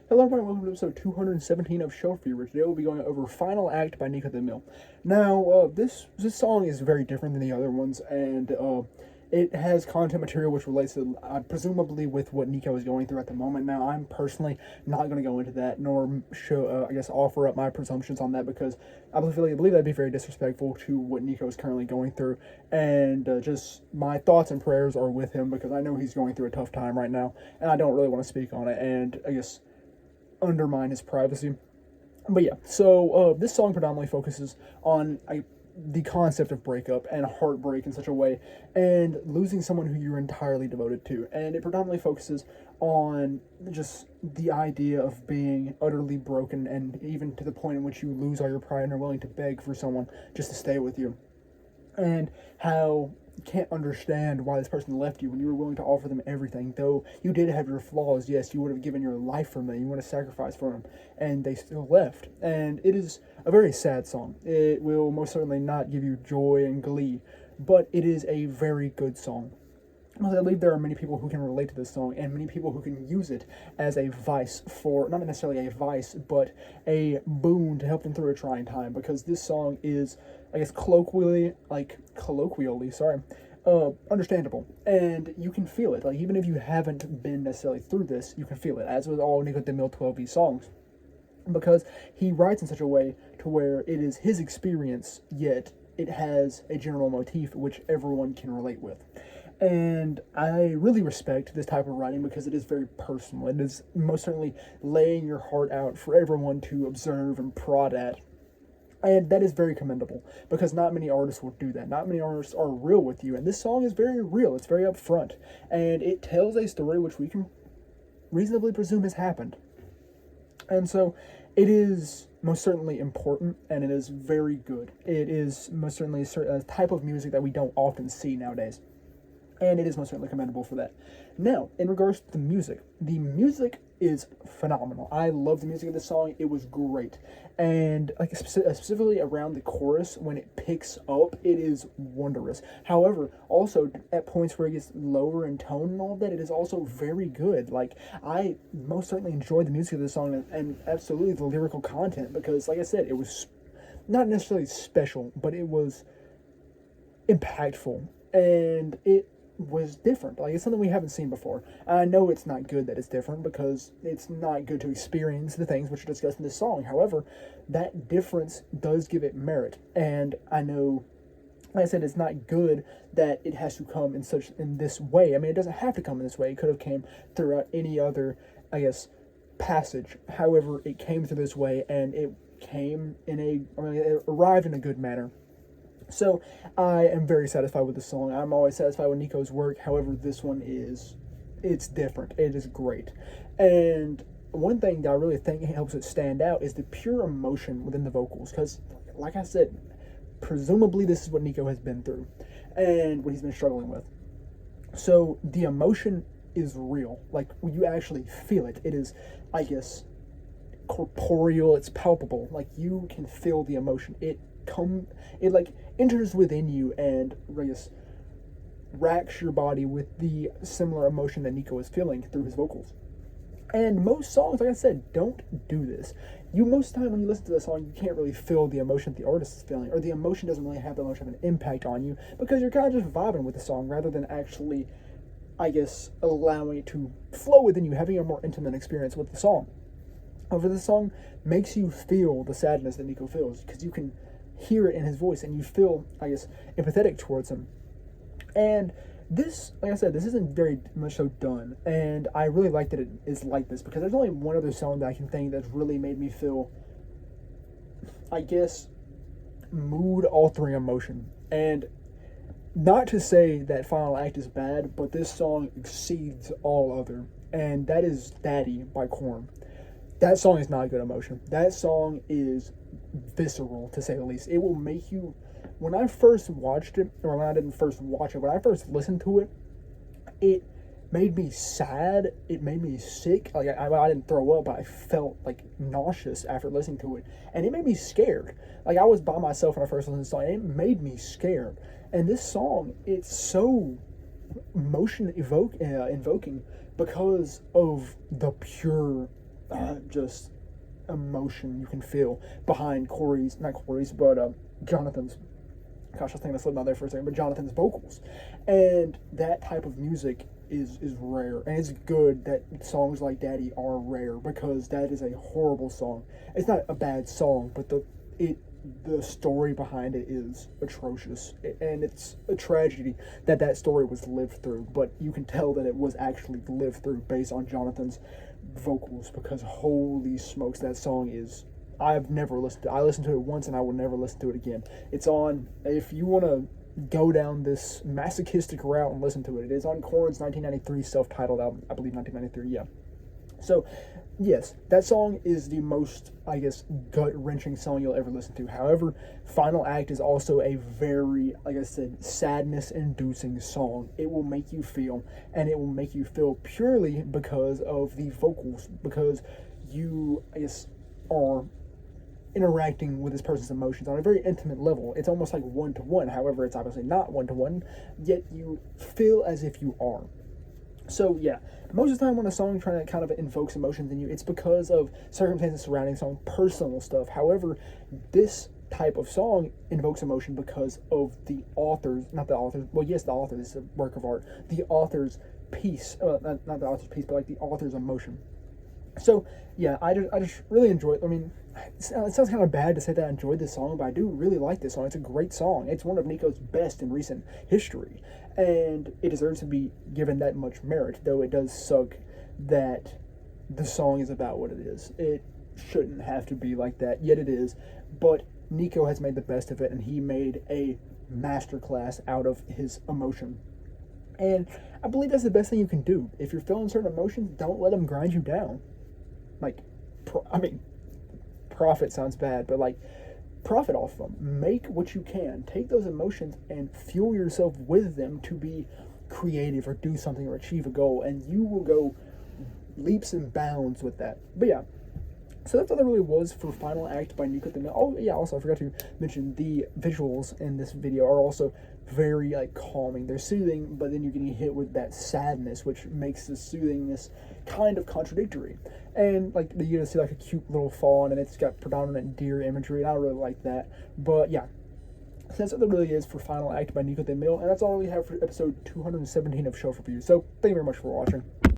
Hello everyone, welcome to episode 217 of Show Fever. Today we'll be going over Final Act by Niko DeMille. Now, this song is very different than the other ones, and it has content material which relates to, presumably, with what Niko is going through at the moment. Now, I'm personally not going to go into that, nor show, offer up my presumptions on that, because I believe that'd be very disrespectful to what Niko is currently going through, and just my thoughts and prayers are with him, because I know he's going through a tough time right now, and I don't really want to speak on it, and undermine his privacy. But yeah, so this song predominantly focuses on the concept of breakup and heartbreak in such a way, and losing someone who you're entirely devoted to. And it predominantly focuses on just the idea of being utterly broken, and even to the point in which you lose all your pride and are willing to beg for someone just to stay with you. And how you can't understand why this person left you when you were willing to offer them everything. Though you did have your flaws, yes, you would have given your life for them, you would have sacrificed for them, and they still left. And it is a very sad song. It will most certainly not give you joy and glee, but it is a very good song. I believe there are many people who can relate to this song, and many people who can use it as a vice for, not necessarily a vice, but a boon to help them through a trying time, because this song is, colloquially, understandable, and you can feel it. Like, even if you haven't been necessarily through this, you can feel it, as with all Niko DeMille 12V songs, because he writes in such a way to where it is his experience, yet it has a general motif which everyone can relate with. And I really respect this type of writing because it is very personal. It is most certainly laying your heart out for everyone to observe and prod at. And that is very commendable, because not many artists will do that. Not many artists are real with you. And this song is very real. It's very upfront. And it tells a story which we can reasonably presume has happened. And so it is most certainly important, and it is very good. It is most certainly a type of music that we don't often see nowadays. And it is most certainly commendable for that. Now, in regards to the music is phenomenal. I love the music of this song. It was great. And specifically around the chorus, when it picks up, it is wondrous. However, also at points where it gets lower in tone and all of that, it is also very good. Like, I most certainly enjoyed the music of this song, and absolutely the lyrical content, because, like I said, it was not necessarily special, but it was impactful, and it was different. Like, it's something we haven't seen before. I know it's not good that it's different, because it's not good to experience the things which are discussed in this song. However, that difference does give it merit, and I know, like I said, it's not good that it has to come in this way. I mean, it doesn't have to come in this way. It could have came throughout any other, passage. However, it came through this way, and it it arrived in a good manner. So, I am very satisfied with the song. I'm always satisfied with Niko's work. However, this one it's different. It is great. And one thing that I really think helps it stand out is the pure emotion within the vocals. Because, like I said, presumably this is what Niko has been through, and what he's been struggling with. So, the emotion is real. Like, when you actually feel it, it is, corporeal, it's palpable. Like, you can feel the emotion. It enters within you, and racks your body with the similar emotion that Niko is feeling through his vocals. And most songs, like I said, don't do this. Most of the time when you listen to the song, you can't really feel the emotion the artist is feeling, or the emotion doesn't really have that much of an impact on you, because you're kind of just vibing with the song rather than actually, allowing it to flow within you, having a more intimate experience with the song. However, the song makes you feel the sadness that Niko feels, because you can hear it in his voice, and you feel, empathetic towards him. And this, like I said, this isn't very much so done, and I really like that it is like this, because there's only one other song that I can think that's really made me feel, mood-altering emotion. And not to say that Final Act is bad, but this song exceeds all other, and that is Daddy by Korn. That song is not good emotion. That song is visceral, to say the least. It will make you, when I first watched it, or when I didn't first watch it, when I first listened to it, it made me sad, it made me sick. I didn't throw up, but I felt nauseous after listening to it, and it made me scared. I was by myself when I first listened to the song, and it made me scared. And this song, it's so emotion invoking, because of the pure just emotion you can feel behind Jonathan's, gosh, I was thinking I slipped out there for a second, but Jonathan's vocals. And that type of music is rare. And it's good that songs like Daddy are rare, because that is a horrible song. It's not a bad song, but the story behind it is atrocious, and it's a tragedy that that story was lived through, but you can tell that it was actually lived through based on Jonathan's vocals, because holy smokes, that song is, I've never listened to it. I listened to it once and I will never listen to it again. It's on, if you want to go down this masochistic route and listen to it, it is on Korn's 1993 self-titled album, I believe 1993, yeah. So, yes, that song is the most, I guess, gut-wrenching song you'll ever listen to. However, Final Act is also a very, like I said, sadness-inducing song. It will make you feel, and it will make you feel purely because of the vocals, because you, I guess, are interacting with this person's emotions on a very intimate level. It's almost like one-to-one. However, it's obviously not one-to-one, yet you feel as if you are. So, yeah, most of the time when a song trying to kind of invokes emotions in you, it's because of circumstances surrounding the song, personal stuff. However, this type of song invokes emotion because of the author's, not the author's, well, yes, the author, this is a work of art, the author's piece, not the author's piece, but like the author's emotion. So, yeah, I just really enjoy it. I mean, it sounds kind of bad to say that I enjoyed this song, but I do really like this song. It's a great song. It's one of Niko's best in recent history, and it deserves to be given that much merit, though it does suck that the song is about what it is. It shouldn't have to be like that, yet it is, but Niko has made the best of it, and he made a masterclass out of his emotion. And I believe that's the best thing you can do. If you're feeling certain emotions, don't let them grind you down. Like, profit sounds bad, but like, profit off them. Make what you can. Take those emotions and fuel yourself with them to be creative or do something or achieve a goal, and you will go leaps and bounds with that. But yeah, so that's all there really was for Final Act by Niko DeMille. Oh yeah, also I forgot to mention the visuals in this video are also very like calming. They're soothing, but then you're getting hit with that sadness, which makes the soothingness kind of contradictory. And like you see like a cute little fawn, and it's got predominant deer imagery, and I really like that. But yeah, so that's what there really is for Final Act by Niko DeMille, and that's all we have for episode 217 of Shelf Review. So thank you very much for watching.